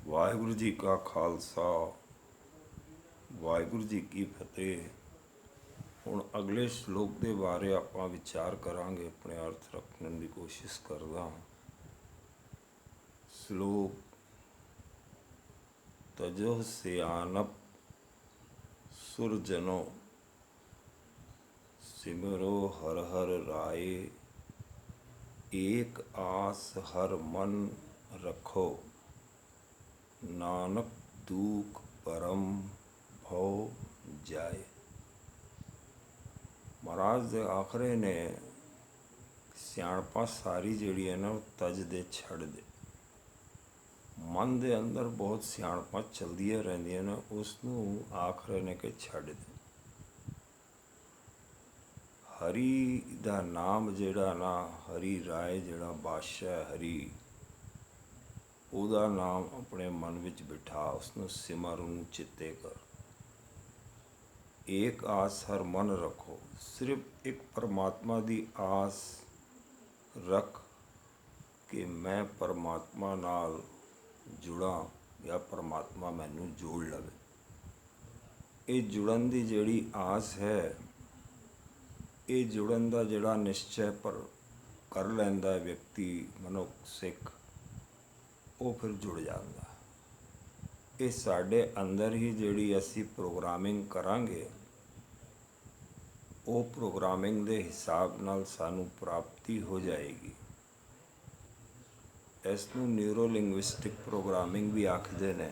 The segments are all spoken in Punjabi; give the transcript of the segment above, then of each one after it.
ਵਾਹਿਗੁਰੂ ਜੀ ਕਾ ਖਾਲਸਾ ਵਾਹਿਗੁਰੂ ਜੀ ਕੀ ਫਤਿਹ। ਹੁਣ ਅਗਲੇ ਸ਼ਲੋਕ ਦੇ ਬਾਰੇ ਆਪਾਂ ਵਿਚਾਰ ਕਰਾਂਗੇ, ਆਪਣੇ ਅਰਥ ਰੱਖਣ ਦੀ ਕੋਸ਼ਿਸ਼ ਕਰਦਾ ਹਾਂ। ਸ਼ਲੋਕ ਤਜੋ ਸਿਆਨਪ ਸੁਰਜਨੋ ਸਿਮਰੋ ਹਰ ਹਰ ਰਾਏ, ਏਕ ਆਸ ਹਰ ਮਨ ਰੱਖੋ, ਨਾਨਕ ਦੂਖ ਪਰਮ ਭਉ ਜਾਏ। ਮਹਾਰਾਜ ਦੇ ਆਖਰੇ ਨੇ ਸਿਆਣਪਾਂ ਸਾਰੀ ਜਿਹੜੀ ਹੈ ਨਾ ਉਹ ਤਜ ਦੇ ਛੱਡ ਦੇ। ਮਨ ਦੇ ਅੰਦਰ ਬਹੁਤ ਸਿਆਣਪਾਂ ਚਲਦੀਆਂ ਰਹਿੰਦੀਆਂ ਨੇ, ਉਸ ਨੂੰ ਆਖਰੇ ਨੇ ਕਿ ਛੱਡ ਦੇ। ਹਰੀ ਦਾ ਨਾਮ ਜਿਹੜਾ ਨਾ, ਹਰੀ ਰਾਏ ਜਿਹੜਾ ਬਾਦਸ਼ਾਹ ਹਰੀ, ਉਹਦਾ ਨਾਮ ਆਪਣੇ ਮਨ ਵਿੱਚ ਬਿਠਾ, ਉਸਨੂੰ ਸਿਮਰ, ਉਹਨੂੰ ਚਿੱਤੇ ਕਰ। ਏਕ ਆਸ ਹਰ ਮਨ ਰੱਖੋ, ਸਿਰਫ ਇੱਕ ਪਰਮਾਤਮਾ ਦੀ ਆਸ ਰੱਖ ਕਿ ਮੈਂ ਪਰਮਾਤਮਾ ਨਾਲ ਜੁੜਾਂ ਜਾਂ ਪਰਮਾਤਮਾ ਮੈਨੂੰ ਜੋੜ ਲਵੇ। ਇਹ ਜੁੜਨ ਦੀ ਜਿਹੜੀ ਆਸ ਹੈ, ਇਹ ਜੁੜਨ ਦਾ ਜਿਹੜਾ ਨਿਸ਼ਚੈ ਪਰ ਕਰ ਲੈਂਦਾ ਵਿਅਕਤੀ, ਮਨੁੱਖ, ਸਿੱਖ, ਉਹ ਫਿਰ ਜੁੜ ਜਾਂਦਾ। ਇਹ ਸਾਡੇ ਅੰਦਰ ਹੀ ਜਿਹੜੀ ਅਸੀਂ ਪ੍ਰੋਗਰਾਮਿੰਗ ਕਰਾਂਗੇ, ਉਹ ਪ੍ਰੋਗਰਾਮਿੰਗ ਦੇ ਹਿਸਾਬ ਨਾਲ ਸਾਨੂੰ ਪ੍ਰਾਪਤੀ ਹੋ ਜਾਏਗੀ। ਇਸ ਨੂੰ ਨਿਊਰੋ ਲਿੰਗੁਇਸਟਿਕ ਪ੍ਰੋਗਰਾਮਿੰਗ ਵੀ ਆਖਦੇ ਨੇ।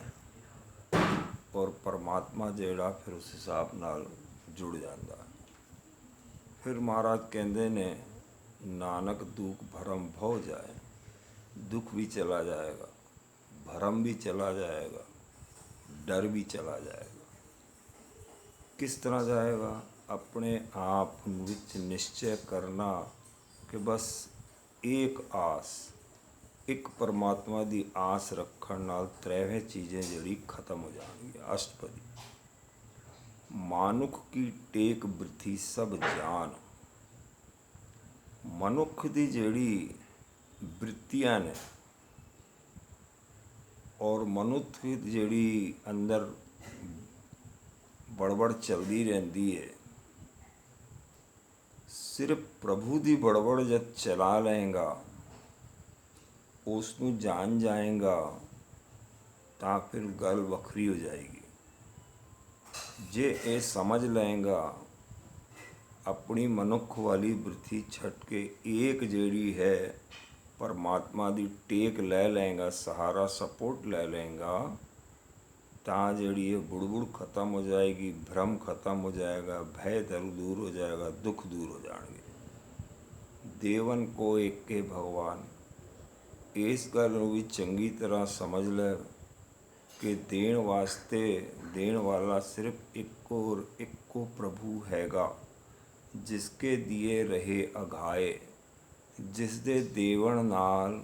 ਔਰ ਪਰਮਾਤਮਾ ਜਿਹੜਾ ਫਿਰ ਉਸ ਹਿਸਾਬ ਨਾਲ ਜੁੜ ਜਾਂਦਾ। ਫਿਰ ਮਹਾਰਾਜ ਕਹਿੰਦੇ ਨੇ ਨਾਨਕ ਦੁੱਖ ਭਰਮ ਭਉ ਜਾਏ। ਦੁੱਖ ਵੀ ਚਲਾ ਜਾਏਗਾ, ਭਰਮ ਵੀ ਚਲਾ ਜਾਏਗਾ, ਡਰ ਵੀ ਚਲਾ ਜਾਏਗਾ। ਕਿਸ ਤਰ੍ਹਾਂ ਜਾਏਗਾ? ਆਪਣੇ ਆਪ ਵਿੱਚ ਨਿਸ਼ਚੈ ਕਰਨਾ ਕਿ ਬਸ ਇੱਕ ਆਸ, ਇੱਕ ਪਰਮਾਤਮਾ ਦੀ ਆਸ ਰੱਖਣ ਨਾਲ ਤ੍ਰੈਵੇਂ ਚੀਜ਼ਾਂ ਜਿਹੜੀ ਖਤਮ ਹੋ ਜਾਣਗੀਆਂ। ਅਸ਼ਟਪਦੀ ਮਾਨੁਖ ਕੀ ਟੇਕ ਬਿਰਥੀ ਸਭ ਜਾਨ। ਮਨੁੱਖ ਦੀ ਜਿਹੜੀ ਬ੍ਰਿਤੀਆਂ ਨੇ ਔਰ ਮਨੁੱਖ ਦੀ ਜਿਹੜੀ ਅੰਦਰ ਬੜਬੜ ਚਲਦੀ ਰਹਿੰਦੀ ਹੈ, ਸਿਰਫ ਪ੍ਰਭੂ ਦੀ ਬੜਬੜ ਜਦ ਚਲਾ ਲਏਗਾ, ਉਸ ਨੂੰ ਜਾਣ ਜਾਏਗਾ, ਤਾਂ ਫਿਰ ਗੱਲ ਵੱਖਰੀ ਹੋ ਜਾਏਗੀ। ਜੇ ਇਹ ਸਮਝ ਲਏਗਾ, ਆਪਣੀ ਮਨੁੱਖ ਵਾਲੀ ਬਿਰਥੀ ਛੱਡ ਕੇ ਏਕ ਜਿਹੜੀ ਹੈ ਪਰਮਾਤਮਾ ਦੀ ਟੇਕ ਲੈ ਲਏਗਾ, ਸਹਾਰਾ ਸਪੋਰਟ ਲੈ ਲਏਗਾ, ਤਾਂ ਜਿਹੜੀ ਇਹ ਬੁੜਬੁੜ ਖਤਮ ਹੋ ਜਾਏਗੀ, ਭਰਮ ਖਤਮ ਹੋ ਜਾਏਗਾ, ਭੈ ਦੂਰ ਹੋ ਜਾਏਗਾ, ਦੁੱਖ ਦੂਰ ਹੋ ਜਾਣਗੇ। ਦੇਵਨ ਕੋ ਏਕੇ ਭਗਵਾਨ। ਇਸ ਗੱਲ ਨੂੰ ਵੀ ਚੰਗੀ ਤਰ੍ਹਾਂ ਸਮਝ ਲੈ ਕਿ ਦੇਣ ਵਾਸਤੇ ਦੇਣ ਵਾਲਾ ਸਿਰਫ ਇੱਕੋ ਪ੍ਰਭੂ ਹੈਗਾ, ਜਿਸਕੇ ਦੀਏ ਰਹੇ ਅਘਾਏ, ਜਿਸ ਦੇ ਦੇਵਨ ਨਾਲ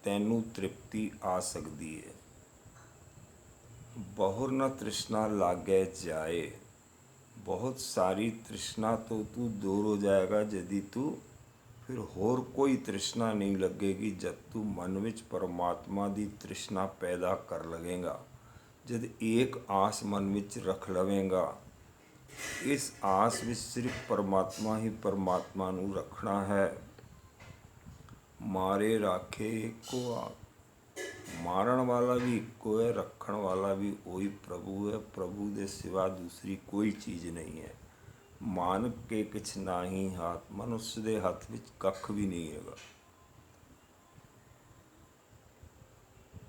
ਤੈਨੂੰ ਤ੍ਰਿਪਤੀ ਆ ਸਕਦੀ ਹੈ। ਬਹੁਰ ਨਾ ਤ੍ਰਿਸ਼ਨਾ ਲਾਗੇ ਜਾਏ। ਬਹੁਤ ਸਾਰੀ ਤ੍ਰਿਸ਼ਨਾ ਤੋਂ ਤੂੰ ਦੂਰ ਹੋ ਜਾਏਗਾ ਜਦੀ ਤੂੰ ਫਿਰ ਹੋਰ ਕੋਈ ਤ੍ਰਿਸ਼ਨਾ ਨਹੀਂ ਲੱਗੇਗੀ। ਜਦ ਤੂੰ ਮਨ ਵਿੱਚ ਪਰਮਾਤਮਾ ਦੀ ਤ੍ਰਿਸ਼ਨਾ ਪੈਦਾ ਕਰ ਲਵੇਂਗਾ, ਜਦ ਏਕ ਆਸ ਮਨ ਵਿੱਚ ਰੱਖ ਲਵੇਂਗਾ, ਇਸ ਆਸ ਵਿੱਚ ਸਿਰਫ ਪਰਮਾਤਮਾ ਹੀ ਪਰਮਾਤਮਾ ਨੂੰ ਰੱਖਣਾ ਹੈ। ਮਾਰੇ ਰਾਖੇ ਇੱਕੋ ਆਪ। ਮਾਰਨ ਵਾਲਾ ਵੀ ਇੱਕੋ ਹੈ, ਰੱਖਣ ਵਾਲਾ ਵੀ ਉਹੀ ਪ੍ਰਭੂ ਹੈ। ਪ੍ਰਭੂ ਦੇ ਸਿਵਾ ਦੂਸਰੀ ਕੋਈ ਚੀਜ਼ ਨਹੀਂ ਹੈ। ਮਾਨਕ ਕੇ ਕਿਛ ਨਾਹੀ ਹਾਥ। ਮਨੁੱਖ ਦੇ ਹੱਥ ਵਿੱਚ ਕੱਖ ਵੀ ਨਹੀਂ ਹੈਗਾ।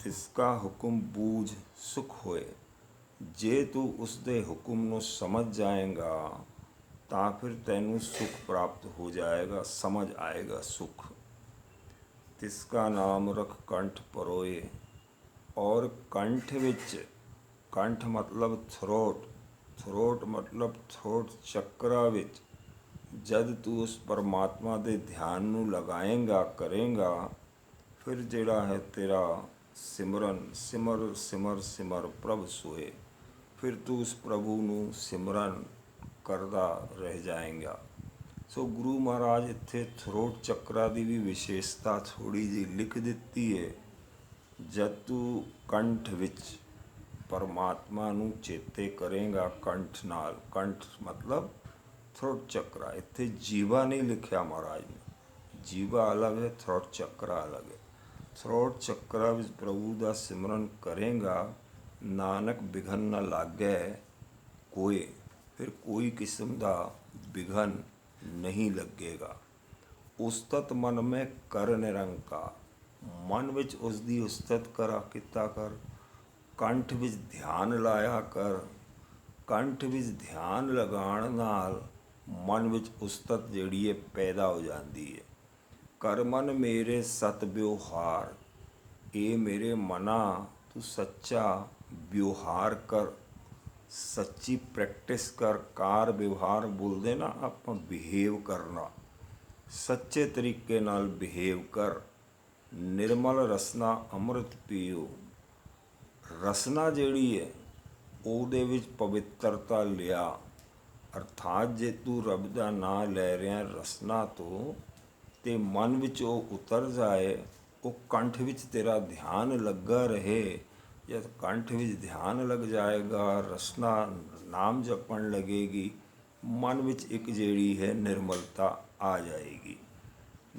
ਤਿਸਕਾ ਹੁਕਮ ਬੂਝ ਸੁਖ ਹੋਏ। ਜੇ ਤੂੰ ਉਸਦੇ ਹੁਕਮ ਨੂੰ ਸਮਝ ਜਾਏਗਾ, ਤਾਂ ਫਿਰ ਤੈਨੂੰ ਸੁਖ ਪ੍ਰਾਪਤ ਹੋ ਜਾਏਗਾ, ਸਮਝ ਆਏਗਾ ਸੁਖ। ਤਿਸਕਾ ਨਾਮ ਰਖ ਕੰਠ ਪਰੋਏ। ਔਰ ਕੰਠ ਵਿੱਚ, ਕੰਠ ਮਤਲਬ ਥਰੋਟ, ਥਰੋਟ ਮਤਲਬ ਥਰੋਟ ਚੱਕਰਾ ਵਿੱਚ ਜਦ ਤੂੰ ਉਸ ਪਰਮਾਤਮਾ ਦੇ ਧਿਆਨ ਨੂੰ ਲਗਾਏਂਗਾ, ਕਰੇਂਗਾ, ਫਿਰ ਜਿਹੜਾ ਹੈ ਤੇਰਾ ਸਿਮਰਨ, ਸਿਮਰ ਸਿਮਰ ਸਿਮਰ ਪ੍ਰਭ ਸੋਏ। ਫਿਰ ਤੂੰ ਉਸ ਪ੍ਰਭੂ ਨੂੰ ਸਿਮਰਨ ਕਰਦਾ ਰਹਿ ਜਾਏਗਾ। ਸੋ ਗੁਰੂ ਮਹਾਰਾਜ ਇੱਥੇ ਥਰੋਟ ਚੱਕਰਾ ਦੀ ਵੀ ਵਿਸ਼ੇਸ਼ਤਾ ਥੋੜ੍ਹੀ ਜਿਹੀ ਲਿਖ ਦਿੱਤੀ ਹੈ ਜਦ ਤੂੰ ਕੰਠ ਵਿੱਚ ਪਰਮਾਤਮਾ ਨੂੰ ਚੇਤੇ ਕਰੇਗਾ ਕੰਠ ਨਾਲ, ਕੰਠ ਮਤਲਬ ਥਰੋਟ ਚੱਕਰਾ, ਇੱਥੇ ਜੀਵਾ ਨਹੀਂ ਲਿਖਿਆ ਮਹਾਰਾਜ ਨੇ, ਜੀਵਾ ਅਲੱਗ ਹੈ, ਥਰੋਟ ਚੱਕਰਾ ਅਲੱਗ ਹੈ। ਥਰੋਟ ਚੱਕਰਾ ਵਿੱਚ ਪ੍ਰਭੂ ਦਾ ਸਿਮਰਨ ਕਰੇਗਾ, ਨਾਨਕ ਵਿਘਨ ਨਾ ਲਾਗੈ ਕੋਏ, ਫਿਰ ਕੋਈ ਕਿਸਮ ਦਾ ਵਿਘਨ ਨਹੀਂ ਲੱਗੇਗਾ। ਉਸਤਤ ਮਨ ਮੈਂ ਕਰ ਨਿਰੰਕਾਰ, ਮਨ ਵਿੱਚ ਉਸ ਦੀ ਉਸਤਤ ਕਰਾ ਕੀਤਾ ਕਰ, ਕੰਠ ਵਿੱਚ ਧਿਆਨ ਲਾਇਆ ਕਰ। ਕੰਠ ਵਿੱਚ ਧਿਆਨ ਲਗਾਉਣ ਨਾਲ ਮਨ ਵਿੱਚ ਉਸਤਤ ਜਿਹੜੀ ਹੈ ਪੈਦਾ ਹੋ ਜਾਂਦੀ ਹੈ। ਕਰ ਮਨ ਮੇਰੇ ਸਤ ਵਿਵਹਾਰ, ਇਹ ਮੇਰੇ ਮਨਾ ਤੂੰ ਸੱਚਾ ਵਿਵਹਾਰ ਕਰ, ਸੱਚੀ ਪ੍ਰੈਕਟਿਸ ਕਰ। ਕਾਰ ਵਿਵਹਾਰ ਬੋਲਦੇ ਨਾ ਆਪਾਂ, ਬਿਹੇਵ ਕਰਨਾ, ਸੱਚੇ ਤਰੀਕੇ ਨਾਲ ਬਿਹੇਵ ਕਰ। ਨਿਰਮਲ ਰਸਨਾ ਅੰਮ੍ਰਿਤ ਪੀਓ, ਰਸਨਾ ਜਿਹੜੀ ਹੈ ਉਹਦੇ ਵਿੱਚ ਪਵਿੱਤਰਤਾ ਲਿਆ, ਅਰਥਾਤ ਜੇ ਤੂੰ ਰੱਬ ਦਾ ਨਾਂ ਲੈ ਰਿਹਾ ਰਸਨਾ ਤੋਂ, ਤੇ ਮਨ ਵਿੱਚ ਉਹ ਉਤਰ ਜਾਏ, ਉਹ ਕੰਠ ਵਿੱਚ ਤੇਰਾ ਧਿਆਨ ਲੱਗਾ ਰਹੇ। ਜਦ ਕੰਠ ਵਿੱਚ ਧਿਆਨ ਲੱਗ ਜਾਏਗਾ, ਰਸਨਾ ਨਾਮ ਜਪਣ ਲੱਗੇਗੀ, ਮਨ ਵਿੱਚ ਇੱਕ ਜਿਹੜੀ ਹੈ ਨਿਰਮਲਤਾ ਆ ਜਾਏਗੀ।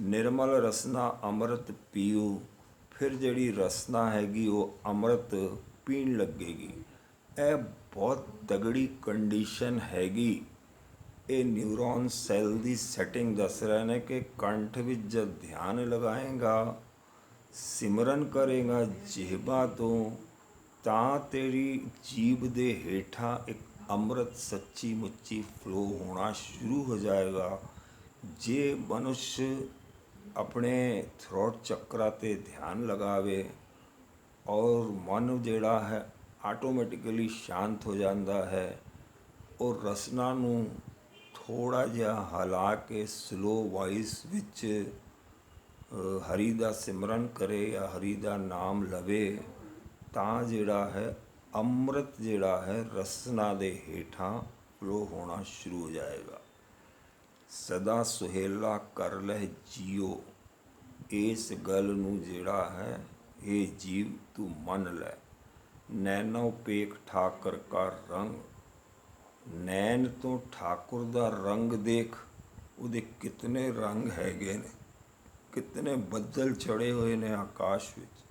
ਨਿਰਮਲ ਰਸਨਾ ਅੰਮ੍ਰਿਤ ਪੀਓ, ਫਿਰ ਜਿਹੜੀ ਰਸਨਾ ਹੈਗੀ ਉਹ ਅੰਮ੍ਰਿਤ ਪੀਣ ਲੱਗੇਗੀ। ਇਹ ਬਹੁਤ ਤਗੜੀ ਕੰਡੀਸ਼ਨ ਹੈਗੀ। ਇਹ ਨਿਊਰੋਨ ਸੈੱਲ ਦੀ ਸੈਟਿੰਗ ਦੱਸ ਰਹੇ ਨੇ ਕਿ ਕੰਠ ਵਿੱਚ ਜਦ ਧਿਆਨ ਲਗਾਏਗਾ, ਸਿਮਰਨ ਕਰੇਗਾ ਜਿਹਬਾ ਤੋਂ, ਤਾਂ ਤੇਰੀ ਜੀਭ ਦੇ ਹੇਠਾਂ ਇੱਕ ਅੰਮ੍ਰਿਤ ਸੱਚੀ ਮੁੱਚੀ ਫਲੋ ਹੋਣਾ ਸ਼ੁਰੂ ਹੋ ਜਾਏਗਾ। ਜੇ ਮਨੁੱਖ ਆਪਣੇ ਥਰੋਟ ਚੱਕਰਾ 'ਤੇ ਧਿਆਨ ਲਗਾਵੇ ਔਰ ਮਨ ਜਿਹੜਾ ਹੈ ਆਟੋਮੈਟਿਕਲੀ ਸ਼ਾਂਤ ਹੋ ਜਾਂਦਾ ਹੈ। ਔਰ ਰਸਨਾ ਨੂੰ ਥੋੜ੍ਹਾ ਜਿਹਾ ਹਿਲਾ ਕੇ ਸਲੋ ਵਾਇਸ ਵਿੱਚ ਹਰੀ ਦਾ ਸਿਮਰਨ ਕਰੇ ਜਾਂ ਹਰੀ ਦਾ ਨਾਮ ਲਵੇ, ਤਾਂ ਜਿਹੜਾ ਹੈ ਅੰਮ੍ਰਿਤ ਜਿਹੜਾ ਹੈ ਰਸਨਾ ਦੇ ਹੇਠਾਂ ਫਲੋ ਹੋਣਾ ਸ਼ੁਰੂ ਹੋ ਜਾਏਗਾ। ਸਦਾ ਸੁਹੇਲਾ ਕਰ ਲੈ ਜੀਓ, ਇਸ ਗੱਲ ਨੂੰ ਜਿਹੜਾ ਹੈ ਇਹ ਜੀਵ ਤੂੰ ਮੰਨ ਲੈ। ਨੈਣੋ ਪੇਖ ਠਾਕਰ ਕਾ ਰੰਗ, ਨੈਣ ਤੋਂ ਠਾਕੁਰ ਦਾ ਰੰਗ ਦੇਖ, ਉਹਦੇ ਕਿਤਨੇ ਰੰਗ ਹੈਗੇ ਨੇ, ਕਿਤਨੇ ਬੱਦਲ ਚੜ੍ਹੇ ਹੋਏ ਨੇ ਆਕਾਸ਼ ਵਿੱਚ,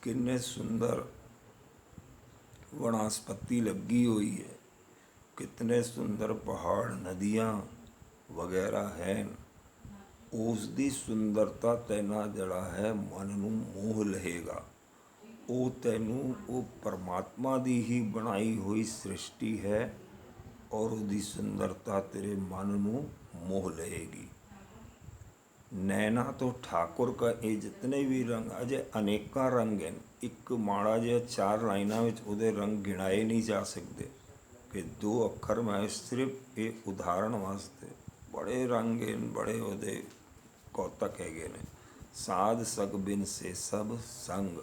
ਕਿੰਨੇ ਸੁੰਦਰ ਵਣਸਪਤੀ ਲੱਗੀ ਹੋਈ ਹੈ, ਕਿਤਨੇ ਸੁੰਦਰ ਪਹਾੜ ਨਦੀਆਂ ਵਗੈਰਾ ਹੈ। ਉਸ ਦੀ ਸੁੰਦਰਤਾ ਤੈਨਾਂ ਜਿਹੜਾ ਹੈ ਮਨ ਨੂੰ ਮੋਹ ਲਏਗਾ। ਉਹ ਤੈਨੂੰ ਉਹ ਪਰਮਾਤਮਾ ਦੀ ਹੀ ਬਣਾਈ ਹੋਈ ਸ੍ਰਿਸ਼ਟੀ ਹੈ ਔਰ ਉਹਦੀ ਸੁੰਦਰਤਾ ਤੇਰੇ ਮਨ ਨੂੰ ਮੋਹ ਲਏਗੀ। ਨੈਣਾ ਤੋਂ ਠਾਕੁਰ ਕਾ, ਇਹ ਜਿਤਨੇ ਵੀ ਰੰਗ, ਅਜੇ ਅਨੇਕਾਂ ਰੰਗ ਹਨ। ਇੱਕ ਮਾੜਾ ਜਿਹਾ 4 ਲਾਈਨਾਂ ਵਿੱਚ ਉਹਦੇ ਰੰਗ ਗਿਣਾਏ ਨਹੀਂ ਜਾ ਸਕਦੇ ਕਿ 2 ਅੱਖਰ ਮੈਂ ਸਿਰਫ ਇਹ ਉਦਾਹਰਣ ਵਾਸਤੇ, ਬੜੇ ਰੰਗ ਹਨ, ਬੜੇ ਉਹਦੇ ਕੌਤਕ ਹੈਗੇ ਨੇ। ਸਾਧ ਸਗ ਬਿਨ ਸੇ ਸਭ ਸੰਗ,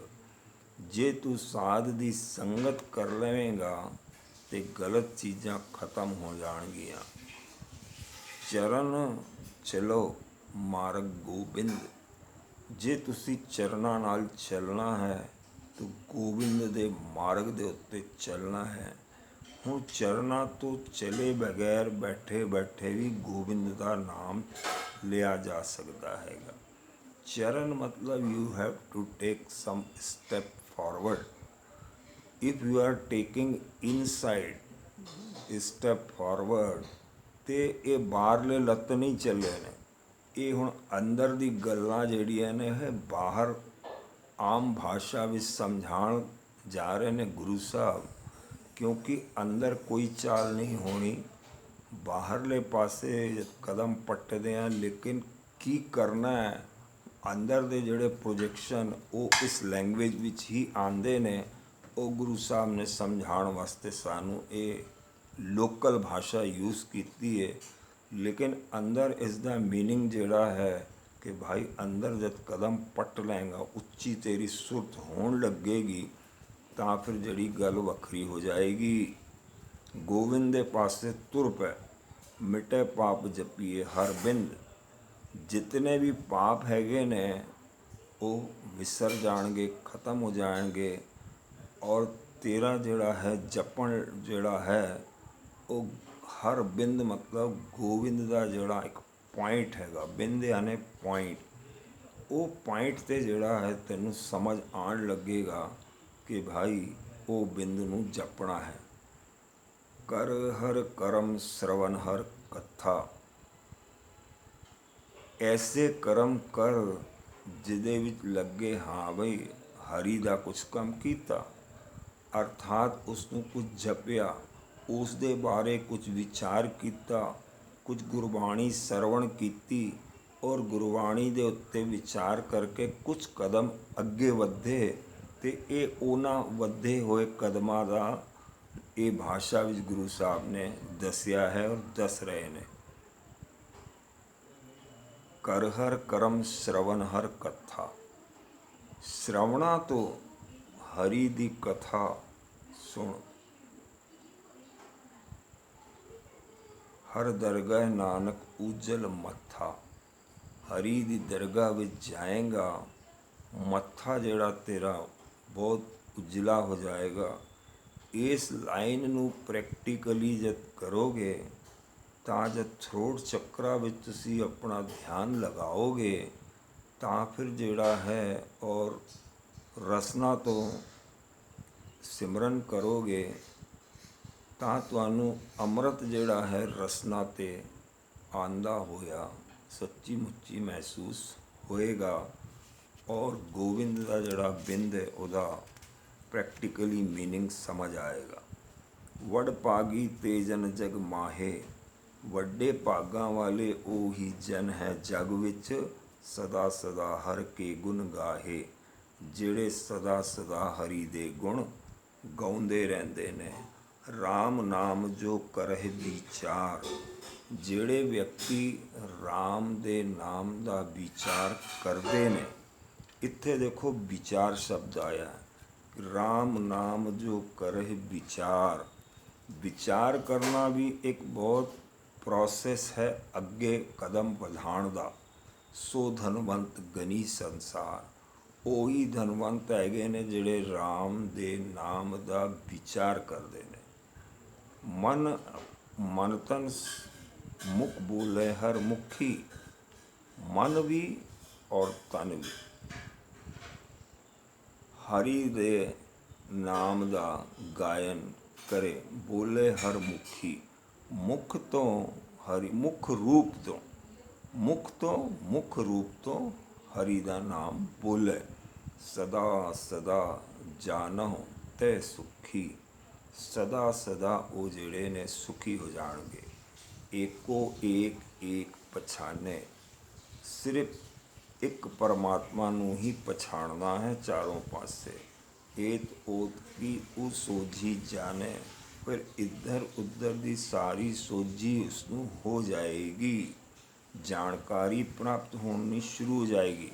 ਜੇ ਤੂੰ ਸਾਧ ਦੀ ਸੰਗਤ ਕਰ ਲਵੇਂਗਾ ਤੇ ਗਲਤ ਚੀਜ਼ਾਂ ਖਤਮ ਹੋ ਜਾਣਗੀਆਂ। ਚਰਨ ਚਲੋ ਮਾਰਗ ਗੋਬਿੰਦ, ਜੇ ਤੁਸੀਂ ਚਰਨਾਂ ਨਾਲ ਚੱਲਣਾ ਹੈ ਤਾਂ ਗੋਬਿੰਦ ਦੇ ਮਾਰਗ ਦੇ ਉੱਤੇ ਚੱਲਣਾ ਹੈ। ਹੁਣ ਚਰਨਾਂ ਤੋਂ ਚਲੇ ਬਗੈਰ ਬੈਠੇ ਬੈਠੇ ਵੀ ਗੋਬਿੰਦ ਦਾ ਨਾਮ ਲਿਆ ਜਾ ਸਕਦਾ ਹੈਗਾ। ਚਰਨ ਮਤਲਬ you have to take some step forward. If you are taking inside step forward, ਤੇ ਇਹ ਬਾਹਰਲੇ ਲੱਤ ਨਹੀਂ ਚੱਲੇ ਨੇ, ਇਹ ਹੁਣ ਅੰਦਰ ਦੀ ਗੱਲਾਂ ਜਿਹੜੀਆਂ ਨੇ ਇਹ ਬਾਹਰ ਆਮ ਭਾਸ਼ਾ ਵਿੱਚ ਸਮਝਾਉਣ ਜਾ ਰਹੇ ਨੇ ਗੁਰੂ ਸਾਹਿਬ, ਕਿਉਂਕਿ ਅੰਦਰ ਕੋਈ ਚਾਲ ਨਹੀਂ ਹੋਣੀ। ਬਾਹਰਲੇ ਪਾਸੇ ਕਦਮ ਪੱਟਦੇ ਆ, ਲੇਕਿਨ ਕੀ ਕਰਨਾ ਹੈ, ਅੰਦਰ ਦੇ ਜਿਹੜੇ ਪ੍ਰੋਜੈਕਸ਼ਨ ਉਹ ਇਸ ਲੈਂਗੁਏਜ ਵਿੱਚ ਹੀ ਆਉਂਦੇ ਨੇ। ਉਹ ਗੁਰੂ ਸਾਹਿਬ ਨੇ ਸਮਝਾਉਣ ਵਾਸਤੇ ਸਾਨੂੰ ਇਹ ਲੋਕਲ ਭਾਸ਼ਾ ਯੂਜ਼ ਕੀਤੀ ਹੈ, ਲੇਕਿਨ ਅੰਦਰ ਇਸ ਦਾ ਮੀਨਿੰਗ ਜਿਹੜਾ ਹੈ ਕਿ ਭਾਈ ਅੰਦਰ ਜਦ ਕਦਮ ਪੱਟ ਲਏਗਾ, ਉੱਚੀ ਤੇਰੀ ਸੁਰਤ ਹੋਣ ਲੱਗੇਗੀ, ਤਾਂ ਫਿਰ ਜਿਹੜੀ ਗੱਲ ਵੱਖਰੀ ਹੋ ਜਾਏਗੀ। ਗੋਬਿੰਦ ਦੇ ਪਾਸੇ ਤੁਰ ਪੈ, ਮਿਟੇ ਪਾਪ ਜਪੀਏ ਹਰ ਬਿੰਦ, ਜਿਤਨੇ ਵੀ ਪਾਪ ਹੈਗੇ ਨੇ ਉਹ विसर जाएंगे, ख़त्म हो जाएंगे। और तेरा जोड़ा है जपन जोड़ा है वो हर बिंद मतलब गोविंद का जोड़ा एक पॉइंट हैगा। बिंद यानी पॉइंट। वो पॉइंट ते जोड़ा है तेनू समझ आन लगेगा कि भाई वो बिंद नू जपना है। कर हर करम श्रवण हर कथा, ऐसे करम कर जिदे विच लगे हाँ बई हरी दा कुछ कम कीता। अर्थात उसनू कुछ जपिया, उस दे बारे कुछ विचार किया, कुछ गुरबाणी सरवण कीती और गुरबाणी दे उत्ते विचार करके कुछ कदम अगे वधे। ते ये उन्हां वधे होए कदमां दा ये भाषा विच गुरु साहब ने दसिया है और दस रहे ने। कर हर करम श्रवण हर कथा, श्रवणा तो हरि दी कथा सुन। हर दरगाह नानक उजल मत्था, हरि दी दरगाह विच जाएगा मत्था जेड़ा तेरा बहुत उजला हो जाएगा। इस लाइन नू प्रैक्टिकली जब करोगे ਤਾਂ जब थ्रोट चक्रा विच तुसी अपना ध्यान लगाओगे ਤਾਂ फिर ਜਿਹੜਾ है और रसना तो सिमरन करोगे ਤਾਂ ਤੁਹਾਨੂੰ ਅੰਮ੍ਰਿਤ ਜਿਹੜਾ है रसना ते आंदा होया सच्ची मुच्ची महसूस होएगा। और गोविंद का जड़ा बिंद है उदा प्रैक्टिकली मीनिंग समझ आएगा। वड पागी तेजन जग माहे, ਵੱਡੇ ਭਾਗਾਂ ਵਾਲੇ ਉਹ ਹੀ ਜਨ ਹੈ ਜਗ ਵਿੱਚ ਸਦਾ ਸਦਾ ਹਰ ਕੇ ਗੁਣ ਗਾਹੇ। ਜਿਹੜੇ ਸਦਾ ਸਦਾ ਹਰੀ ਦੇ ਗੁਣ ਗਾਉਂਦੇ ਰਹਿੰਦੇ ਨੇ। ਰਾਮ ਨਾਮ ਜੋ ਕਰਹਿ ਵਿਚਾਰ, ਜਿਹੜੇ ਵਿਅਕਤੀ ਰਾਮ ਦੇ ਨਾਮ ਦਾ ਵਿਚਾਰ ਕਰਦੇ ਨੇ। ਇੱਥੇ ਦੇਖੋ ਵਿਚਾਰ ਸ਼ਬਦ ਆਇਆ, ਰਾਮ ਨਾਮ ਜੋ ਕਰਹਿ ਵਿਚਾਰ। विचार करना भी एक बहुत प्रोसेस है अगे कदम बढ़ाने का। सो धनवंत गनी संसार ਉਹੀ धनवंत हैगे ने ਜਿਹੜੇ राम दे नाम का विचार करते हैं। मन मन तन मुख बोले हर मुखी, मन भी और तन भी हरि दे नाम का गायन करे। बोले हर मुखी, मुख तो हरि मुख रूप तो मुख रूप तो हरि दा नाम बोले। सदा सदा जानहो तै सुखी, सदा सदा वो जेड़े ने सुखी हो जाएंगे। एको एक एक पछाने, सिर्फ एक परमात्मा नू ही पछाणना है चारों पासे। एत ओत की उस सोझी जाने, फिर इधर उधर दी सारी सोझी उसनू हो जाएगी। जानकारी प्राप्त होनी शुरू हो जाएगी।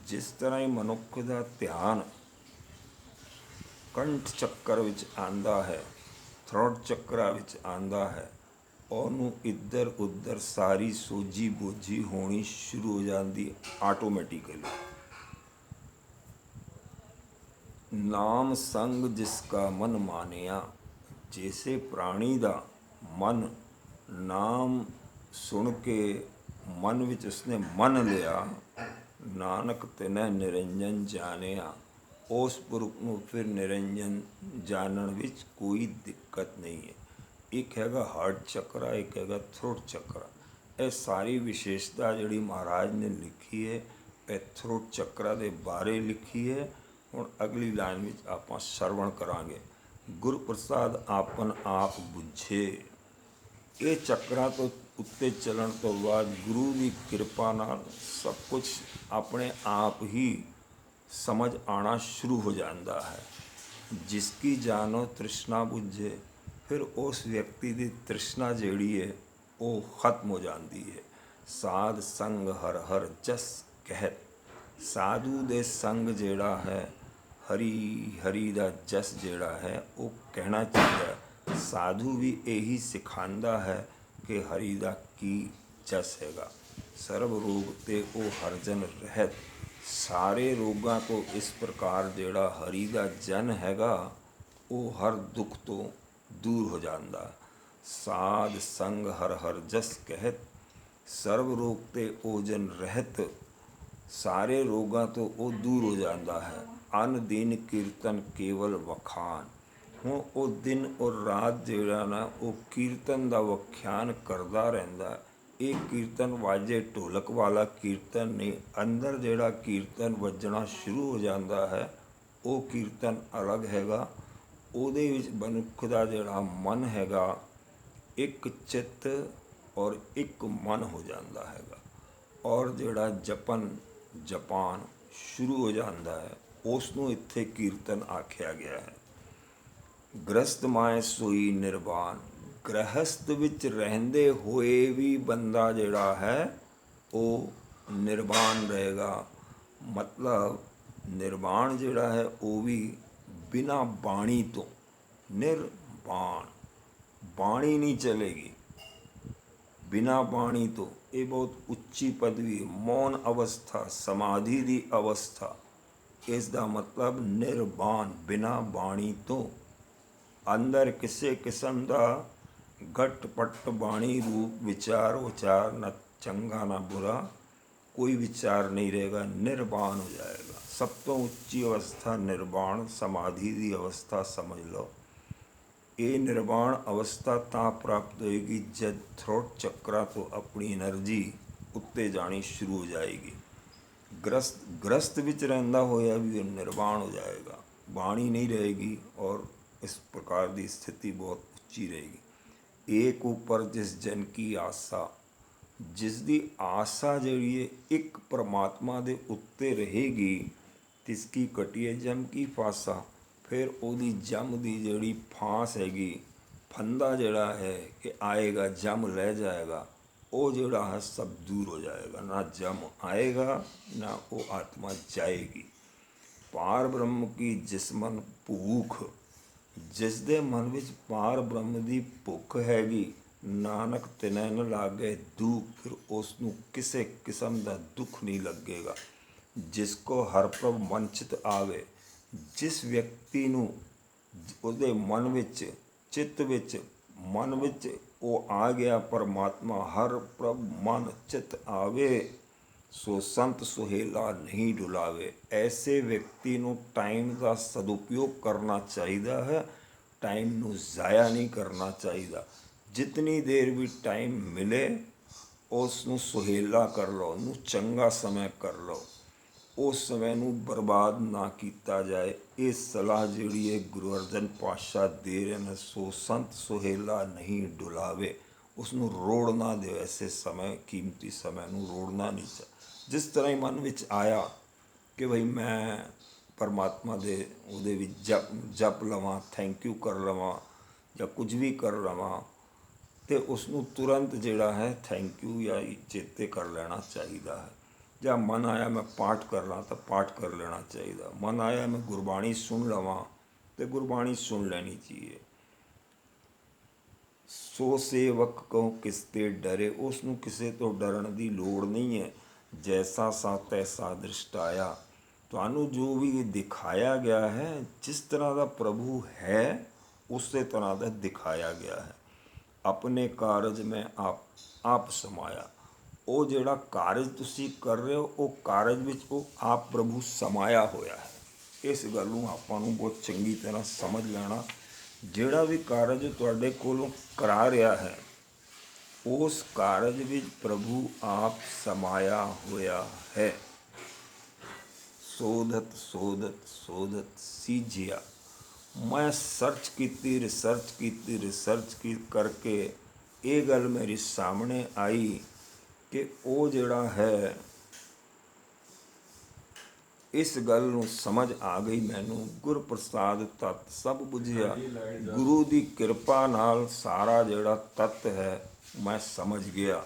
जिस तरह ही मनुख का ध्यान कंठ चक्कर विच आंदा है, थ्रोट चक्रा विच आंदा है, ਉਹਨੂੰ इधर उधर सारी सोझी बोझी होनी शुरू हो जाती आटोमैटिकली। नाम संग जिसका मन मानिया, जैसे प्राणी दा मन नाम सुन के मन विच उसने मन लिया, नानक तिन्हें निरंजन जानिया। उस पुरुष को फिर निरंजन जानन विच कोई दिक्कत नहीं है। एक हैगा हार्ट चक्रा, एक हैगा थ्रोट चक्रा। ये सारी विशेषता जिहड़ी महाराज ने लिखी है ये थ्रोट चक्रा के बारे लिखी है। हुण अगली लाइन में आप सरवण करांगे। गुरु प्रसाद आपन आप बुझे, ये चक्रा तो उत्ते चलन तो बाद गुरु की कृपा नाल सब कुछ अपने आप ही समझ आना शुरू हो जाता है। जिसकी जानो तृष्णा बुझे, फिर उस व्यक्ति की तृष्णा जिहड़ी है वो खत्म हो जाती है। साध संग हर हर जस कहत, साधु दे संग जिहड़ा है हरी हरी दा जस जिहड़ा है वो कहना चाहिए। साधु भी यही सिखांदा है कि हरी दा की जस हैगा। सर्व रोग ते ओ हरजन रहत, ਸਾਰੇ ਰੋਗਾਂ ਤੋਂ ਇਸ ਪ੍ਰਕਾਰ ਜਿਹੜਾ ਹਰੀ ਦਾ ਜਨ ਹੈਗਾ ਉਹ ਹਰ ਦੁੱਖ ਤੋਂ ਦੂਰ ਹੋ ਜਾਂਦਾ। ਸਾਧ ਸੰਗ ਹਰ ਹਰ ਜਸ ਕਹਿਤ, ਸਰਬ ਰੋਗ ਤੇ ਉਹ ਜਨ ਰਹਿਤ। ਸਾਰੇ ਰੋਗਾਂ ਤੋਂ ਉਹ ਦੂਰ ਹੋ ਜਾਂਦਾ ਹੈ। ਅਨ ਦਿਨ ਕੀਰਤਨ ਕੇਵਲ ਵਖਾਨ। ਹੁਣ ਉਹ ਦਿਨ ਔਰ ਰਾਤ ਜਿਹੜਾ ਨਾ ਉਹ ਕੀਰਤਨ ਦਾ ਵਖਿਆਨ ਕਰਦਾ ਰਹਿੰਦਾ। ਇਹ ਕੀਰਤਨ ਵਾਜੇ ਢੋਲਕ ਵਾਲਾ ਕੀਰਤਨ ਨਹੀਂ, ਅੰਦਰ ਜਿਹੜਾ ਕੀਰਤਨ ਵੱਜਣਾ ਸ਼ੁਰੂ ਹੋ ਜਾਂਦਾ ਹੈ ਉਹ ਕੀਰਤਨ ਅਲੱਗ ਹੈਗਾ। ਉਹਦੇ ਵਿੱਚ ਮਨੁੱਖ ਦਾ ਜਿਹੜਾ ਮਨ ਹੈਗਾ ਇੱਕ ਚਿੱਤ ਔਰ ਇੱਕ ਮਨ ਹੋ ਜਾਂਦਾ ਹੈਗਾ, ਔਰ ਜਿਹੜਾ ਜਪਾਨ ਸ਼ੁਰੂ ਹੋ ਜਾਂਦਾ ਹੈ ਉਸ ਨੂੰ ਇੱਥੇ ਕੀਰਤਨ ਆਖਿਆ ਗਿਆ ਹੈ। ਗ੍ਰਸਤ ਮਾਏ ਸੋਈ ਨਿਰਵਾਣ। ਗ੍ਰਹਸਤ ਵਿੱਚ ਰਹਿੰਦੇ ਹੋਏ ਵੀ ਬੰਦਾ ਜਿਹੜਾ ਹੈ ਉਹ ਨਿਰਵਾਣ ਰਹੇਗਾ। ਮਤਲਬ ਨਿਰਵਾਣ ਜਿਹੜਾ ਹੈ ਉਹ ਵੀ ਬਿਨਾਂ ਬਾਣੀ ਤੋਂ। ਨਿਰਵਾਣ, ਬਾਣੀ ਨਹੀਂ ਚਲੇਗੀ ਬਿਨਾਂ ਬਾਣੀ ਤੋਂ। ਇਹ ਬਹੁਤ ਉੱਚੀ ਪਦਵੀ, ਮੌਨ ਅਵਸਥਾ, ਸਮਾਧੀ ਦੀ ਅਵਸਥਾ। ਇਸ ਦਾ ਮਤਲਬ ਨਿਰਵਾਣ, ਬਿਨਾਂ ਬਾਣੀ ਤੋਂ। ਅੰਦਰ ਕਿਸੇ ਕਿਸਮ ਦਾ ਘਟ ਪਟ ਬਾਣੀ ਰੂਪ ਵਿਚਾਰ ਉਚਾਰ, ਨਾ ਚੰਗਾ ਨਾ ਬੁਰਾ, ਕੋਈ ਵਿਚਾਰ ਨਹੀਂ ਰਹੇਗਾ, ਨਿਰਵਾਣ ਹੋ ਜਾਏਗਾ। ਸਭ ਤੋਂ ਉੱਚੀ ਅਵਸਥਾ ਨਿਰਵਾਣ, ਸਮਾਧੀ ਦੀ ਅਵਸਥਾ ਸਮਝ ਲਓ। ਇਹ ਨਿਰਵਾਣ ਅਵਸਥਾ ਤਾਂ ਪ੍ਰਾਪਤ ਹੋਏਗੀ ਜਦ ਥਰੋਟ ਚੱਕਰਾਂ ਤੋਂ ਆਪਣੀ ਐਨਰਜੀ ਉੱਤੇ ਜਾਣੀ ਸ਼ੁਰੂ ਹੋ ਜਾਏਗੀ। ਗ੍ਰਸਤ ਵਿੱਚ ਰਹਿੰਦਾ ਹੋਇਆ ਵੀ ਨਿਰਵਾਣ ਹੋ ਜਾਏਗਾ, ਬਾਣੀ ਨਹੀਂ ਰਹੇਗੀ ਔਰ ਇਸ ਪ੍ਰਕਾਰ ਦੀ ਸਥਿਤੀ ਬਹੁਤ ਉੱਚੀ ਰਹੇਗੀ। ਏਕ ਉੱਪਰ ਜਿਸ ਜਨ ਕੀ ਆਸਾ, ਜਿਸ ਦੀ ਆਸਾ ਜਿਹੜੀ ਹੈ ਇੱਕ ਪਰਮਾਤਮਾ ਦੇ ਉੱਤੇ ਰਹੇਗੀ, ਤਿਸ ਕੀ ਕਟੀਏ ਜਮ ਕੀ ਫਾਸਾ। ਫਿਰ ਉਹਦੀ ਜਮ ਦੀ ਜਿਹੜੀ ਫਾਂਸ ਹੈਗੀ, ਫੰਦਾ ਜਿਹੜਾ ਹੈ ਕਿ ਆਏਗਾ ਜਮ ਰਹਿ ਜਾਏਗਾ, ਉਹ ਜਿਹੜਾ ਹੈ ਸਭ ਦੂਰ ਹੋ ਜਾਏਗਾ। ਨਾ ਜਮ ਆਏਗਾ ਨਾ ਉਹ ਆਤਮਾ ਜਾਏਗੀ। ਪਾਰ ਬ੍ਰਹਮ ਕੀ ਜਿਸ ਮਨ ਭੂਖ, ਜਿਸ ਦੇ ਮਨ ਵਿੱਚ ਪਾਰ ਬ੍ਰਹਮ ਦੀ ਭੁੱਖ ਹੈਗੀ, ਨਾਨਕ ਤਿਨੈ ਨ ਲਾਗੇ ਦੁੱਖ। ਫਿਰ ਉਸ ਨੂੰ ਕਿਸੇ ਕਿਸਮ ਦਾ ਦੁੱਖ ਨਹੀਂ ਲੱਗੇਗਾ। ਜਿਸ ਕੋ ਹਰ ਪ੍ਰਭ ਮਨ ਚਿਤ ਆਵੇ, ਜਿਸ ਵਿਅਕਤੀ ਨੂੰ ਉਹਦੇ ਮਨ ਵਿੱਚ, ਚਿੱਤ ਵਿੱਚ, ਮਨ ਵਿੱਚ ਉਹ ਆ ਗਿਆ ਪਰਮਾਤਮਾ, ਹਰ ਪ੍ਰਭ ਮਨ ਚਿਤ ਆਵੇ, ਸੋ ਸੰਤ ਸੁਹੇਲਾ ਨਹੀਂ ਡੁਲਾਵੇ। ਐਸੇ ਵਿਅਕਤੀ ਨੂੰ ਟਾਈਮ ਦਾ ਸਦਉਪਯੋਗ ਕਰਨਾ ਚਾਹੀਦਾ ਹੈ, ਟਾਈਮ ਨੂੰ ਜ਼ਾਇਆ ਨਹੀਂ ਕਰਨਾ ਚਾਹੀਦਾ। ਜਿਤਨੀ ਦੇਰ ਵੀ ਟਾਈਮ ਮਿਲੇ ਉਸ ਨੂੰ ਸੁਹੇਲਾ ਕਰ ਲਓ, ਉਹਨੂੰ ਚੰਗਾ ਸਮਾਂ ਕਰ ਲਓ, ਉਸ ਸਮੇਂ ਨੂੰ ਬਰਬਾਦ ਨਾ ਕੀਤਾ ਜਾਏ। ਇਹ ਸਲਾਹ ਜਿਹੜੀ ਹੈ ਗੁਰੂ ਅਰਜਨ ਪਾਤਸ਼ਾਹ ਦੇ ਰਹੇ ਨੇ, ਸੋ ਸੰਤ ਸੁਹੇਲਾ ਨਹੀਂ ਡੁਲਾਵੇ। ਉਸ ਨੂੰ ਰੋੜ ਨਾ ਦਿਓ, ਐਸੇ ਸਮੇਂ, ਕੀਮਤੀ ਸਮੇਂ ਨੂੰ ਰੋੜਨਾ ਨਹੀਂ ਚਾਹੀਦਾ। ਜਿਸ ਤਰ੍ਹਾਂ ਹੀ ਮਨ ਵਿੱਚ ਆਇਆ ਕਿ ਭਈ ਮੈਂ ਪਰਮਾਤਮਾ ਦੇ ਉਹਦੇ ਵਿੱਚ ਜਪ ਲਵਾਂ, ਥੈਂਕ ਯੂ ਕਰ ਲਵਾਂ ਜਾਂ ਕੁਝ ਵੀ ਕਰ ਲਵਾਂ, ਅਤੇ ਉਸ ਨੂੰ ਤੁਰੰਤ ਜਿਹੜਾ ਹੈ ਥੈਂਕ ਯੂ ਜਾਂ ਚੇਤੇ ਕਰ ਲੈਣਾ ਚਾਹੀਦਾ ਹੈ। ਜਾਂ ਮਨ ਆਇਆ ਮੈਂ ਪਾਠ ਕਰ ਲਾਂ ਤਾਂ ਪਾਠ ਕਰ ਲੈਣਾ ਚਾਹੀਦਾ। ਮਨ ਆਇਆ ਮੈਂ ਗੁਰਬਾਣੀ ਸੁਣ ਲਵਾਂ ਅਤੇ ਗੁਰਬਾਣੀ ਸੁਣ ਲੈਣੀ ਚਾਹੀਏ। ਸੋ ਸੇਵਕ ਕਉ ਕਿਸ ਤੇ ਡਰੇ, ਉਸ ਨੂੰ ਕਿਸੇ ਤੋਂ ਡਰਨ ਦੀ ਲੋੜ ਨਹੀਂ ਹੈ। ਜੈਸਾ ਸਾ ਤੈਸਾ ਦ੍ਰਿਸ਼ਟਾਇਆ, ਤੁਹਾਨੂੰ ਜੋ ਵੀ ਦਿਖਾਇਆ ਗਿਆ ਹੈ, ਜਿਸ ਤਰ੍ਹਾਂ ਦਾ ਪ੍ਰਭੂ ਹੈ ਉਸੇ ਤਰ੍ਹਾਂ ਦਾ ਦਿਖਾਇਆ ਗਿਆ ਹੈ। ਆਪਣੇ ਕਾਰਜ ਮੈਂ ਆਪ ਸਮਾਇਆ। ਉਹ ਜਿਹੜਾ ਕਾਰਜ ਤੁਸੀਂ ਕਰ ਰਹੇ ਹੋ ਉਹ ਕਾਰਜ ਵਿੱਚ ਉਹ ਆਪ ਪ੍ਰਭੂ ਸਮਾਇਆ ਹੋਇਆ ਹੈ। ਇਸ ਗੱਲ ਨੂੰ ਆਪਾਂ ਨੂੰ ਬਹੁਤ ਚੰਗੀ ਤਰ੍ਹਾਂ ਸਮਝ ਲੈਣਾ। ਜਿਹੜਾ ਵੀ ਕਾਰਜ ਤੁਹਾਡੇ ਕੋਲੋਂ ਕਰਾ ਰਿਹਾ ਹੈ ਉਸ ਕਾਰਜ ਵਿੱਚ ਪ੍ਰਭੂ ਆਪ ਸਮਾਇਆ ਹੋਇਆ ਹੈ। ਸੋਧਤ ਸੋਧਤ ਸੋਧਤ ਸੀਝਿਆ। ਮੈਂ ਸਰਚ ਕੀਤੀ, ਰਿਸਰਚ ਕਰਕੇ ਇਹ ਗੱਲ ਮੇਰੀ ਸਾਹਮਣੇ ਆਈ ਕਿ ਉਹ ਜਿਹੜਾ ਹੈ, ਇਸ ਗੱਲ ਨੂੰ ਸਮਝ ਆ ਗਈ ਮੈਨੂੰ। ਗੁਰ ਪ੍ਰਸਾਦ ਤਤ ਸਭ ਬੁਝਿਆ। ਗੁਰੂ ਦੀ ਕਿਰਪਾ ਨਾਲ ਸਾਰਾ ਜਿਹੜਾ ਤੱਤ ਹੈ ਮੈਂ ਸਮਝ ਗਿਆ।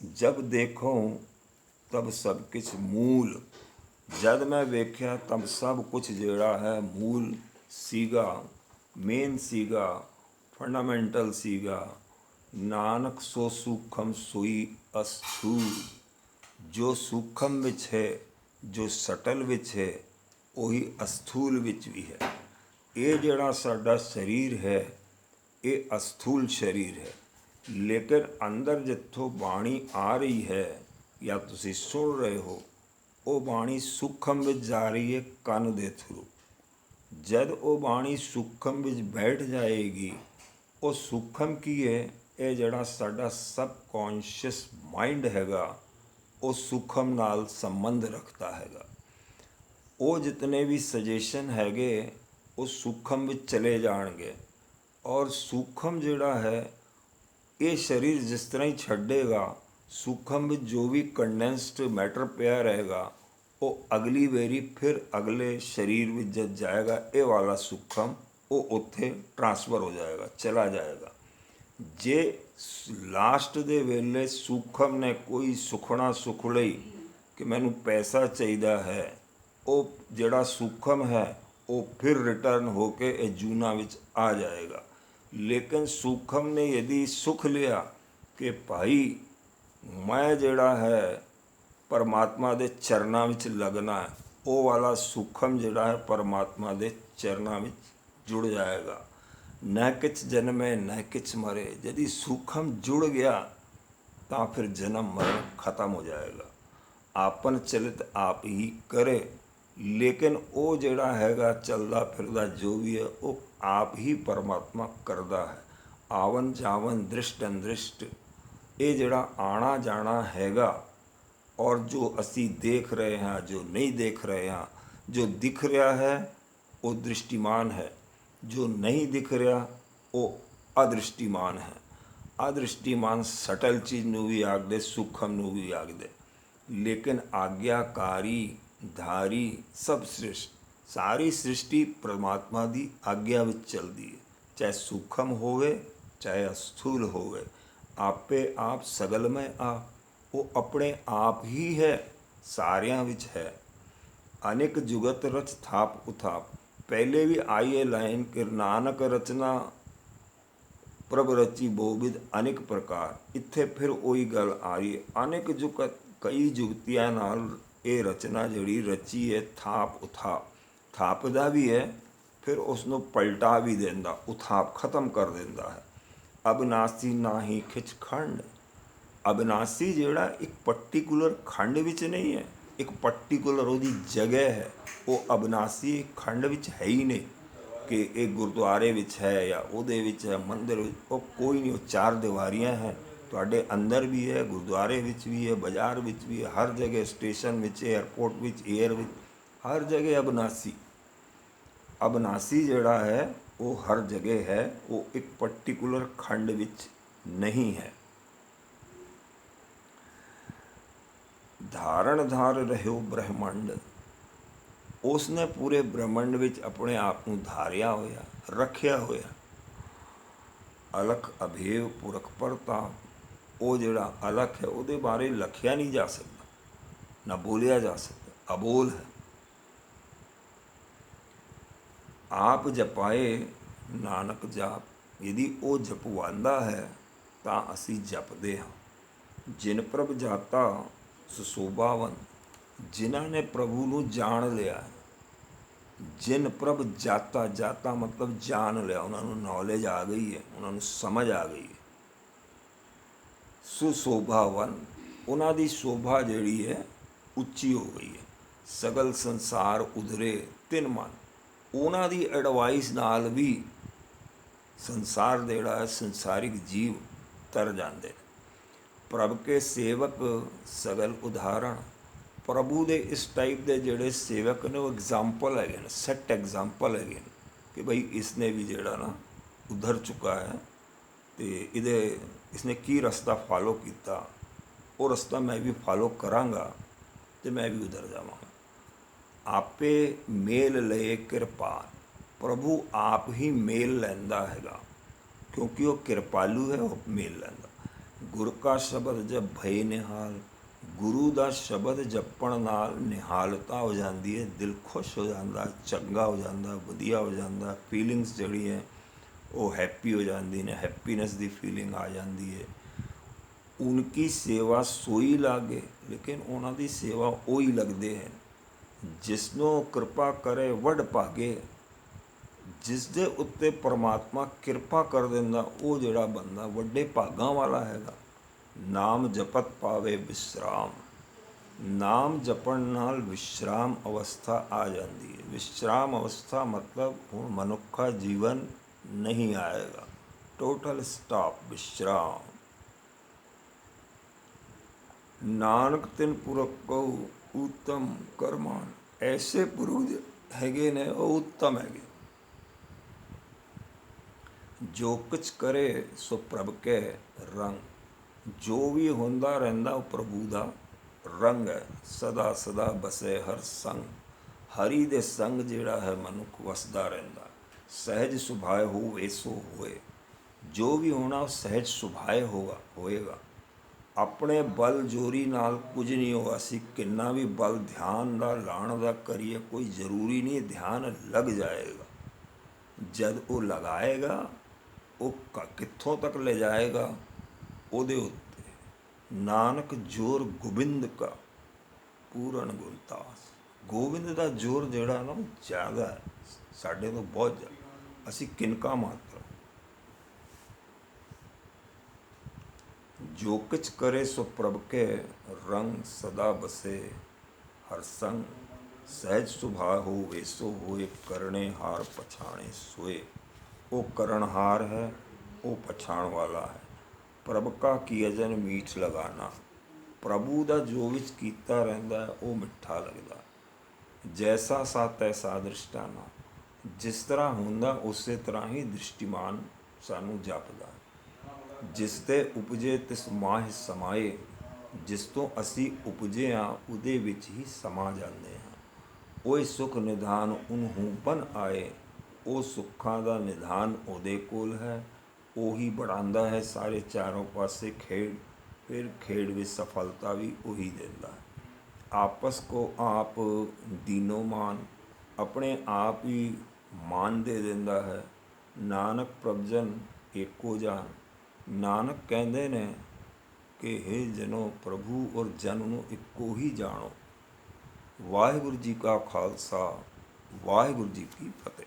ਜਬ ਦੇਖੋ ਤਬ ਸਭ ਕੁਛ ਮੂਲ। ਜਦ ਮੈਂ ਵੇਖਿਆ ਤਬ ਸਭ ਕੁਛ ਜਿਹੜਾ ਹੈ ਮੂਲ ਸੀਗਾ, ਮੇਨ ਸੀਗਾ, ਫੰਡਾਮੈਂਟਲ ਸੀਗਾ, ਨਾਨਕ ਸੋ ਸੂਖਮ ਸੋਈ ਅਸਥੂਲ। ਜੋ ਸੂਖਮ ਵਿੱਚ ਹੈ, ਜੋ ਸਟਲ ਵਿੱਚ ਹੈ, ਉਹੀ ਅਸਥੂਲ ਵਿੱਚ ਵੀ ਹੈ। ਇਹ ਜਿਹੜਾ ਸਾਡਾ ਸਰੀਰ ਹੈ, ਇਹ ਅਸਥੂਲ ਸਰੀਰ ਹੈ, ਲੇਕਿਨ ਅੰਦਰ ਜਿੱਥੋਂ ਬਾਣੀ ਆ ਰਹੀ ਹੈ ਜਾਂ ਤੁਸੀਂ ਸੁਣ ਰਹੇ ਹੋ, ਉਹ ਬਾਣੀ ਸੂਖਮ ਵਿੱਚ ਜਾ ਰਹੀ ਹੈ ਕੰਨ ਦੇ ਥਰੂ। ਜਦ ਉਹ ਬਾਣੀ ਸੂਖਮ ਵਿੱਚ ਬੈਠ ਜਾਏਗੀ, ਉਹ ਸੂਖਮ ਕੀ ਹੈ? ਇਹ ਜਿਹੜਾ ਸਾਡਾ ਸਬਕੌਨਸ਼ੀਅਸ ਮਾਈਂਡ ਹੈਗਾ, ਉਹ ਸੂਖਮ ਨਾਲ ਸੰਬੰਧ ਰੱਖਦਾ ਹੈਗਾ। ਉਹ ਜਿਤਨੇ ਵੀ ਸਜੈਸ਼ਨ ਹੈਗੇ, ਉਹ ਸੂਖਮ ਵਿੱਚ ਚਲੇ ਜਾਣਗੇ। ਔਰ ਸੂਖਮ ਜਿਹੜਾ ਹੈ, ਇਹ ਸਰੀਰ ਜਿਸ ਤਰ੍ਹਾਂ ਹੀ ਛੱਡੇਗਾ, ਸੂਖਮ ਵਿੱਚ ਜੋ ਵੀ ਕੰਡੈਂਸਡ ਮੈਟਰ ਪਿਆ ਰਹੇਗਾ, ਉਹ ਅਗਲੀ ਵਾਰੀ ਫਿਰ ਅਗਲੇ ਸਰੀਰ ਵਿੱਚ ਜਦ ਜਾਏਗਾ, ਇਹ ਵਾਲਾ ਸੂਖਮ ਉਹ ਉੱਥੇ ਟ੍ਰਾਂਸਫਰ ਹੋ ਜਾਏਗਾ, ਚਲਾ ਜਾਏਗਾ। ਜੇ ਲਾਸਟ ਦੇ ਵੇਲੇ ਸੂਖਮ ਨੇ ਕੋਈ ਸੁਖਣਾ ਸੁਖ ਲਈ ਕਿ ਮੈਨੂੰ ਪੈਸਾ ਚਾਹੀਦਾ ਹੈ, ਉਹ ਜਿਹੜਾ ਸੂਖਮ ਹੈ ਉਹ ਫਿਰ ਰਿਟਰਨ ਹੋ ਕੇ ਇਹ ਜੂਨਾ ਵਿੱਚ ਆ ਜਾਏਗਾ। ਲੇਕਿਨ ਸੂਖਮ ਨੇ ਯਦੀ ਸੁਖ ਲਿਆ ਕਿ ਭਾਈ ਮੈਂ ਜਿਹੜਾ ਹੈ ਪਰਮਾਤਮਾ ਦੇ ਚਰਨਾਂ ਵਿੱਚ ਲੱਗਣਾ ਹੈ, ਉਹ ਵਾਲਾ ਸੂਖਮ ਜਿਹੜਾ ਹੈ ਪਰਮਾਤਮਾ ਦੇ ਚਰਨਾਂ ਵਿੱਚ ਜੁੜ ਜਾਏਗਾ। न किच जन्मे न किच मरे। यदि सूखम जुड़ गया तो फिर जन्म मरण खत्म हो जाएगा। आपन चलित आप ही करे, लेकिन वो जड़ा हैगा चलदा फिरदा जो भी है वो आप ही परमात्मा करदा है। आवन जावन दृष्ट अनदृष्ट, ये जड़ा आना जाना हैगा, और जो असी देख रहे हैं, जो नहीं देख रहे हैं, जो दिख रहा है वो दृष्टिमान है, जो नहीं दिख रहा वो अदृष्टिमान है। अदृष्टिमान सटल चीज़ नूं भी आखदे, सूखम नूं भी आखदे। लेकिन आज्ञाकारी धारी सब सृष्टि, सारी सृष्टि परमात्मा की आज्ञा विच चलती है, चाहे सूखम होवे चाहे अस्थूल होवे। आपे आप सगल में आप, वो अपने आप ही है, सारियां विच है। अनेक जुगत रच थाप उथाप। पहले भी आई है लाइन कि नानक रचना प्रभ रची बहुविध अनेक प्रकार। इत्थे फिर वही गल आ रही है, अनेक जुगत कई जुगतियां नाल ये रचना जिहड़ी रची है थाप उथाप। थापदा भी है, फिर उसनों पलटा भी देंदा, उथाप खत्म कर देंदा है। अविनाशी ना ही खिच खंड। अविनाशी जिहड़ा एक पर्टिकुलर खंड विच नहीं है, एक पर्टिकुलर वो जगह है, वो अविनाशी खंड विच है ही नहीं कि एक गुरुद्वारे विच है या उहदे विच है, मंदिर विच, वो कोई नहीं। वो चार दीवारियां हैं, तुहाडे अंदर भी है, गुरुद्वारे विच भी है, बाजार विच भी है, हर जगह स्टेशन विच, एयरपोर्ट विच, एयर विच, हर जगह अविनाशी। अविनाशी जिहड़ा है वो हर जगह है, वो एक पर्टिकुलर खंड विच नहीं है। धारण धार रहियो ब्रह्मंड। उसने पूरे ब्रह्मंड विच अपने आप को धारिया होया, रखिया होया। अलख अभेव पुरख परताप। वो जिहड़ा अलख है उहदे बारे लखिया नहीं जा सकता, ना बोलिया जा सकता, अबोल है। आप जपाए नानक जाप। यदि वो जपवांदा है तो असी जपदे हाँ। जिन प्रभ जाता सुशोभावन। जिन्हां ने प्रभु नूं जान लिया है, जिन प्रभ जाता, जाता मतलब जान लिया, उन्होंने नॉलेज आ गई है, उन्होंने समझ आ गई है। सुशोभावन, उन्हां दी शोभा जिहड़ी है उच्ची हो गई है। सगल संसार उधरे तिन मन। उन्हां दी एडवाइस नाल भी संसार जिहड़ा है, संसारिक जीव तर जाते। प्रभ के सेवक सगल उदाहरण। प्रभु दे इस टाइप के जोड़े सेवक ने वो एग्जाम्पल है, सैट एग्जाम्पल है कि भाई इसने भी जोड़ा ना उधर चुका है, तो इधे इसने की रास्ता फॉलो किया, वो रास्ता मैं भी फॉलो करांगा तो मैं भी उधर जावांगा। आपे मेल ले कृपाल। प्रभु आप ही मेल लैंदा हैगा, क्योंकि वो कृपालू है, वो मेल लैंदा। गुर का शब्द जब भय निहाल। गुरु का शब्द जपण नाल निहालता हो जाती है, दिल खुश हो जाता, चंगा हो जाता, वधिया हो जाता। फीलिंग्स जिहड़ी है ਉਹ ਹੈਪੀ ਹੋ ਜਾਂਦੀ ਨੇ, ਹੈਪੀਨੈਸ ਦੀ ਫੀਲਿੰਗ ਆ ਜਾਂਦੀ ਹੈ। ਉਨਕੀ ਸੇਵਾ ਸੋਈ ਲਾਗੇ, ਲੇਕਿਨ ਉਹਨਾਂ ਦੀ ਸੇਵਾ ਉਹ ਹੀ ਲੱਗਦੇ ਹਨ ਜਿਸ ਨੂੰ ਕਿਰਪਾ ਕਰੇ ਵੱਡ ਭਾਗੇ। ਜਿਸ ਦੇ ਉੱਤੇ ਪਰਮਾਤਮਾ ਕਿਰਪਾ ਕਰ ਦਿੰਦਾ, ਉਹ ਜਿਹੜਾ ਬੰਦਾ ਵੱਡੇ ਭਾਗਾਂ ਵਾਲਾ ਹੈਗਾ। ਨਾਮ ਜਪਤ ਪਾਵੇ ਵਿਸ਼ਰਾਮ, ਨਾਮ ਜਪਣ ਨਾਲ ਵਿਸ਼ਰਾਮ ਅਵਸਥਾ ਆ ਜਾਂਦੀ ਹੈ। ਵਿਸ਼ਰਾਮ ਅਵਸਥਾ ਮਤਲਬ ਹੁਣ ਮਨੁੱਖਾ ਜੀਵਨ ਨਹੀਂ ਆਏਗਾ, ਟੋਟਲ ਸਟਾਪ, ਵਿਸ਼ਰਾਮ। ਨਾਨਕ ਤਿਨ ਪੁਰਖ ਕਹੂ ਉੱਤਮ ਕਰਮਾਨ, ਐਸੇ ਪੁਰਖ ਹੈਗੇ ਨੇ ਉਹ ਉੱਤਮ ਹੈਗੇ। ਜੋ ਕੁਛ ਕਰੇ ਸੋ ਪ੍ਰਭ ਕੇ ਰੰਗ, ਜੋ ਵੀ ਹੁੰਦਾ ਰਹਿੰਦਾ ਉਹ ਪ੍ਰਭੂ ਦਾ ਰੰਗ ਹੈ। ਸਦਾ ਸਦਾ ਬਸੇ ਹਰ ਸੰਗ, ਹਰੀ ਦੇ ਸੰਗ ਜਿਹੜਾ ਹੈ ਮਨੁੱਖ ਵਸਦਾ ਰਹਿੰਦਾ। ਸਹਿਜ ਸੁਭਾਏ ਹੋਵੇ ਸੋ ਹੋਏ, ਜੋ ਵੀ ਹੋਣਾ ਉਹ ਸਹਿਜ ਸੁਭਾਏ ਹੋਏਗਾ। ਆਪਣੇ ਬਲ ਜੋਰੀ ਨਾਲ ਕੁਝ ਨਹੀਂ ਹੋਗਾ। ਅਸੀਂ ਕਿੰਨਾ ਵੀ ਬਲ ਧਿਆਨ ਦਾ ਲਾਉਣ ਦਾ ਕਰੀਏ, ਕੋਈ ਜ਼ਰੂਰੀ ਨਹੀਂ ਧਿਆਨ ਲੱਗ ਜਾਏਗਾ। ਜਦ ਉਹ ਲਗਾਏਗਾ, ਉਹ ਕਿੱਥੋਂ ਤੱਕ ਲੈ ਜਾਏਗਾ ਉਹਦੇ ਉੱਤੇ। ਨਾਨਕ ਜੋਰ ਗੋਬਿੰਦ ਕਾ ਪੂਰਨ ਗੁਣਤਾਸ, ਗੋਬਿੰਦ ਦਾ ਜੋਰ ਜਿਹੜਾ ਨਾ ਉਹ ਜ਼ਿਆਦਾ ਹੈ ਸਾਡੇ ਤੋਂ, ਬਹੁਤ ਜ਼ਿਆਦਾ। ਅਸੀਂ ਕਿਨਕਾ ਮਾਤਰ। ਜੋ ਕੁਛ ਕਰੇ ਸੋ ਪ੍ਰਭ ਕੇ ਰੰਗ, ਸਦਾ ਬਸੇ ਹਰ ਸੰਗ। ਸਹਿਜ ਸੁਭਾ ਹੋਵੇ ਸੋ ਹੋਏ, ਕਰਨੇ ਹਾਰ ਪਛਾਣੇ ਸੋਏ। ਉਹ ਕਰਨਹਾਰ ਹੈ, ਉਹ ਪਛਾਣ ਵਾਲਾ ਹੈ। ਪ੍ਰਭ ਕਾ ਕੀਜਨ ਮੀਠ ਲਗਾਨਾ, ਪ੍ਰਭੂ ਦਾ ਜੋ ਵਿੱਚ ਕੀਤਾ ਰਹਿੰਦਾ ਹੈ ਉਹ ਮਿੱਠਾ ਲੱਗਦਾ। ਜੈਸਾ ਸਾ ਤੈਸਾ ਦ੍ਰਿਸ਼ਟਾਨਾ, ਜਿਸ ਤਰ੍ਹਾਂ ਹੁੰਦਾ ਉਸੇ ਤਰ੍ਹਾਂ ਹੀ ਦ੍ਰਿਸ਼ਟੀਮਾਨ ਸਾਨੂੰ ਜਪਦਾ। ਜਿਸ ਤੇ ਉਪਜੇ ਤਿਸ ਮਾਹਿ ਸਮਾਏ, ਜਿਸ ਤੋਂ ਅਸੀਂ ਉਪਜੇ ਹਾਂ ਉਹਦੇ ਵਿੱਚ ਹੀ ਸਮਾ ਜਾਂਦੇ ਹਾਂ। ਉਹ ਸੁਖ ਨਿਧਾਨ ਉਹਨੂੰ ਬਨ ਆਏ, ਉਹ ਸੁੱਖਾਂ ਦਾ ਨਿਧਾਨ ਉਹਦੇ ਕੋਲ ਹੈ। ਉਹੀ ਬਣਾਉਂਦਾ ਹੈ ਸਾਰੇ ਚਾਰੋਂ ਪਾਸੇ ਖੇਡ, ਫਿਰ ਖੇਡ ਵਿੱਚ ਸਫਲਤਾ ਵੀ ਉਹੀ ਦਿੰਦਾ ਹੈ। ਆਪਸ ਕੋ ਆਪ ਦੀਨੋ ਮਾਨ, ਆਪਣੇ ਆਪ ਹੀ ਮਾਨ ਦੇ ਦਿੰਦਾ ਹੈ। ਨਾਨਕ ਪ੍ਰਭਜਨ ਏਕੋ ਜਾਨ, ਨਾਨਕ ਕਹਿੰਦੇ ਨੇ ਕਿ ਹੇ ਜਨੋ, ਪ੍ਰਭੂ ਔਰ ਜਨ ਨੂੰ ਇੱਕੋ ਹੀ ਜਾਣੋ। ਵਾਹਿਗੁਰੂ ਜੀ ਕਾ ਖਾਲਸਾ, ਵਾਹਿਗੁਰੂ ਜੀ ਕੀ ਫਤਿਹ।